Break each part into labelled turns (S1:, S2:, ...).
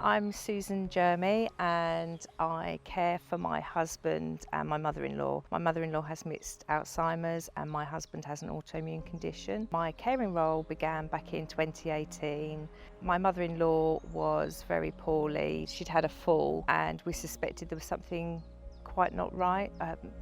S1: I'm Susan Jermy and I care for my husband and my mother-in-law. My mother-in-law has mixed Alzheimer's and my husband has an autoimmune condition. My caring role began back in 2018. My mother-in-law was very poorly. She'd had a fall and we suspected there was something quite not right.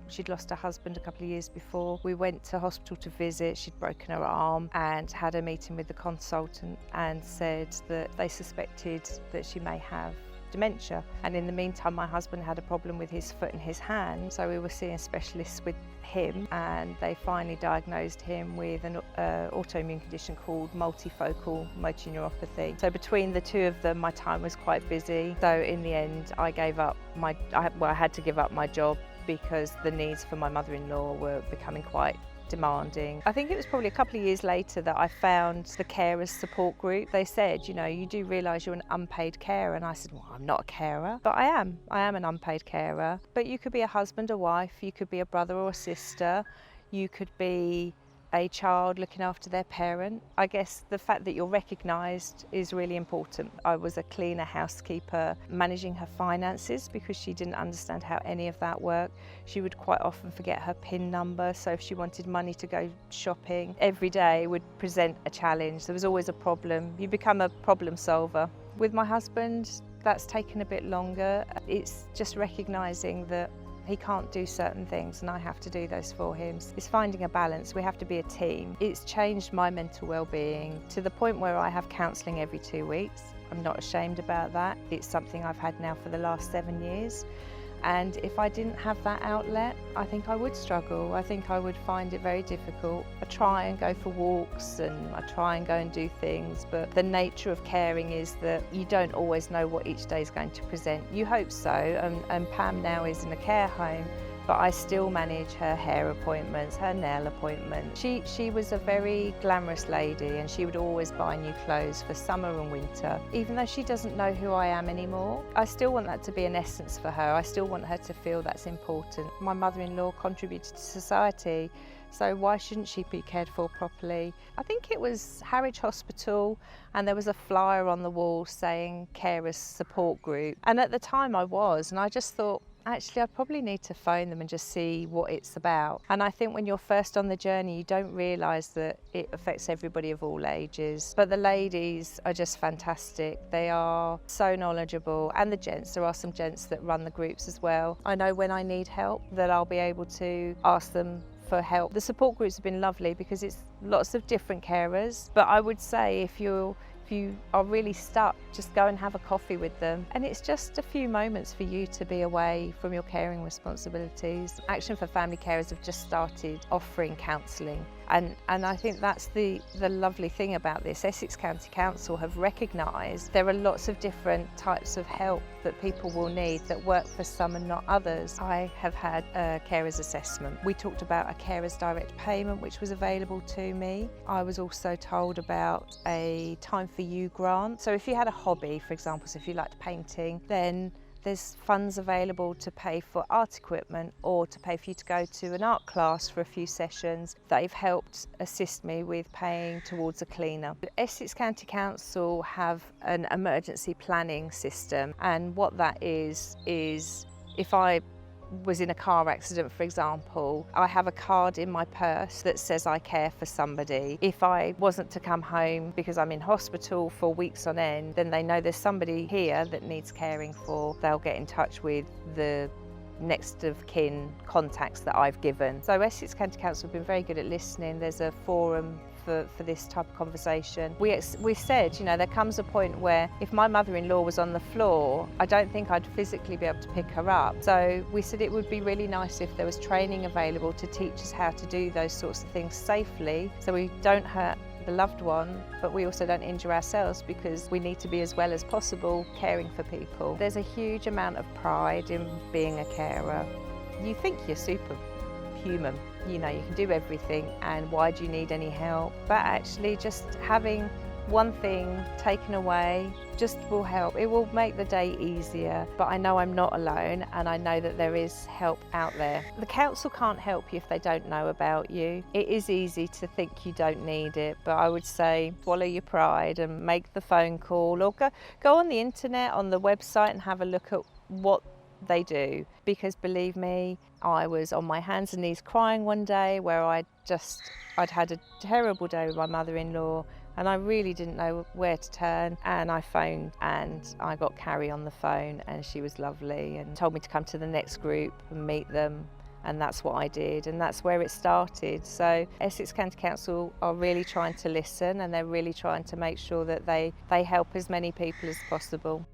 S1: She'd lost her husband a couple of years before. We went to hospital to visit. She'd broken her arm and had a meeting with the consultant and said that they suspected that she may have dementia. And in the meantime, my husband had a problem with his foot and his hand, so we were seeing specialists with him, and they finally diagnosed him with an autoimmune condition called multifocal motor neuropathy. So between the two of them, my time was quite busy. So in the end, I had to give up my job because the needs for my mother-in-law were becoming quite demanding. I think it was probably a couple of years later that I found the carers support group. They said, you know, you do realise you're an unpaid carer, and I said, well, I'm not a carer, but I am an unpaid carer. But you could be a husband or wife, you could be a brother or a sister, you could be a child looking after their parent. I guess the fact that you're recognised is really important. I was a cleaner, housekeeper, managing her finances because she didn't understand how any of that worked. She would quite often forget her PIN number, so if she wanted money to go shopping, every day would present a challenge. There was always a problem. You become a problem solver. With my husband, that's taken a bit longer. It's just recognising that he can't do certain things and I have to do those for him. It's finding a balance. We have to be a team. It's changed my mental well-being to the point where I have counselling every 2 weeks. I'm not ashamed about that. It's something I've had now for the last 7 years. And if I didn't have that outlet, I think I would struggle. I think I would find it very difficult. I try and go for walks and I try and go and do things, but the nature of caring is that you don't always know what each day is going to present. You hope so, and Pam now is in a care home, but I still manage her hair appointments, her nail appointments. She was a very glamorous lady and she would always buy new clothes for summer and winter. Even though she doesn't know who I am anymore, I still want that to be an essence for her. I still want her to feel that's important. My mother-in-law contributed to society, so why shouldn't she be cared for properly? I think it was Harwich Hospital and there was a flyer on the wall saying carers support group. And at the time I was, and I just thought, actually, I probably need to phone them and just see what it's about. And I think when you're first on the journey, you don't realise that it affects everybody of all ages. But the ladies are just fantastic. They are so knowledgeable. And the gents, there are some gents that run the groups as well. I know when I need help that I'll be able to ask them for help. The support groups have been lovely because it's lots of different carers. But I would say if you are really stuck, just go and have a coffee with them. And it's just a few moments for you to be away from your caring responsibilities. Action for Family Carers have just started offering counselling. And I think that's the lovely thing about this. Essex County Council have recognised there are lots of different types of help that people will need that work for some and not others. I have had a carers assessment. We talked about a carers direct payment which was available to me. I was also told about a Time for You grant. So if you had a hobby, for example, so if you liked painting, then there's funds available to pay for art equipment or to pay for you to go to an art class for a few sessions. They've helped assist me with paying towards a cleaner. Essex County Council have an emergency planning system, and what that is if I was in a car accident, for example, I have a card in my purse that says I care for somebody. If I wasn't to come home because I'm in hospital for weeks on end, then they know there's somebody here that needs caring for. They'll get in touch with the next of kin contacts that I've given. So Essex County Council have been very good at listening. There's a forum for this type of conversation. We said, you know, there comes a point where if my mother-in-law was on the floor, I don't think I'd physically be able to pick her up. So we said it would be really nice if there was training available to teach us how to do those sorts of things safely, so we don't hurt the loved one, but we also don't injure ourselves, because we need to be as well as possible caring for people. There's a huge amount of pride in being a carer. You think you're superhuman, you know, you can do everything and why do you need any help? But actually just having one thing taken away just will help. It will make the day easier, but I know I'm not alone and I know that there is help out there. The council can't help you if they don't know about you. It is easy to think you don't need it, but I would say swallow your pride and make the phone call, or go on the internet, on the website, and have a look at what they do. Because believe me, I was on my hands and knees crying one day where I'd had a terrible day with my mother-in-law and I really didn't know where to turn, and I phoned and I got Carrie on the phone, and she was lovely and told me to come to the next group and meet them, and that's what I did, and that's where it started. So Essex County Council are really trying to listen, and they're really trying to make sure that they help as many people as possible.